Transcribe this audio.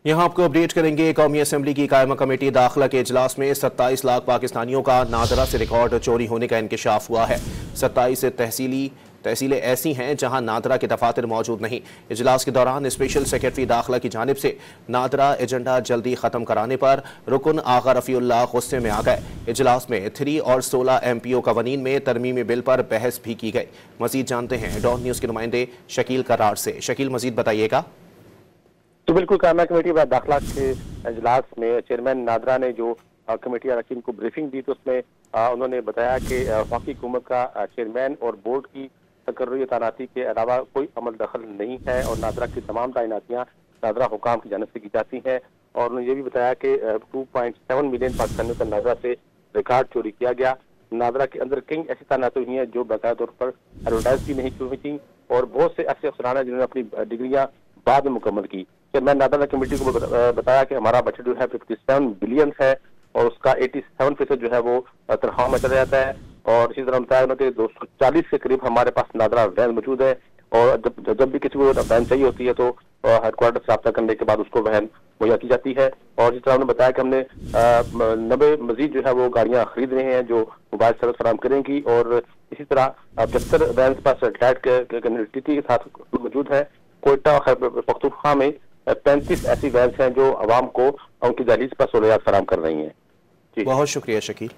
यहाँ आपको अपडेट करेंगे। कौमी असम्बली की कायमा कमेटी दाखिला के इजलास में 27 लाख पाकिस्तानियों का नादरा से रिकॉर्ड चोरी होने का इंकशाफ हुआ है। 27 तहसीलें ऐसी हैं जहां नादरा के दफातर मौजूद नहीं। इजलास के दौरान स्पेशल सेक्रेटरी दाखिला की जानिब से नादरा एजेंडा जल्दी खत्म कराने पर रुकन आगा रफीउल्लाह गुस्से में आ गए। इजलास में 3 और 16 MPO कवानीन में तरमीमी बिल पर बहस भी की गई। मजीद जानते हैं डॉन न्यूज़ के नुमाइंदे शकील करार से। शकील, मजीद बताइएगा। तो बिल्कुल, कायमा कमेटी बाद दाखिला के इजलास में चेयरमैन नादरा ने जो कमेटी अरकान को ब्रीफिंग दी, तो उसमें उन्होंने बताया कि वफाकी हुकूमत का चेयरमैन और बोर्ड की तकर्री तैनाती के अलावा कोई अमल दखल नहीं है और नादरा की तमाम तैनातियाँ नादरा हुकाम की जानिब से की जाती हैं। और उन्होंने ये भी बताया कि 2.7 मिलियन पाकिस्तानियों का नादरा से रिकॉर्ड चोरी किया गया। नादरा के अंदर कई ऐसी तैनाती हुई हैं जो बाकायदा तौर पर एडवर्टाइज भी नहीं की हुई थी और बहुत से ऐसे अफसरान हैं जिन्होंने अपनी डिग्रियां बाद में मुकम्मल की। चेयरमैन नादरा कमेटी को बताया कि हमारा बजट जो है 57 बिलियन है और उसका 87% जो है वो तनख्वाह में चला जाता है। और इसी तरह बताया उन्होंने 240 के करीब हमारे पास नादरा वैन मौजूद है और जब भी किसी को वैन चाहिए होती है तो हेडक्वार्टर से रब्ता करने के बाद उसको वैन मुहैया की जाती है। और जिस तरह उन्होंने बताया कि हमने 90 मजीद जो है वो गाड़ियां खरीद रहे हैं जो मोबाइल सर्विस फराहम करेंगी और इसी तरह 75 वैन पास सैटेलाइट कनेक्टिविटी के साथ मौजूद है। कोयटा पख्तूनख्वा में 35 ऐसी वैन हैं जो आवाम को उनकी दहलीज पर सहूलियात फराहम कर रही हैं। बहुत शुक्रिया शकील।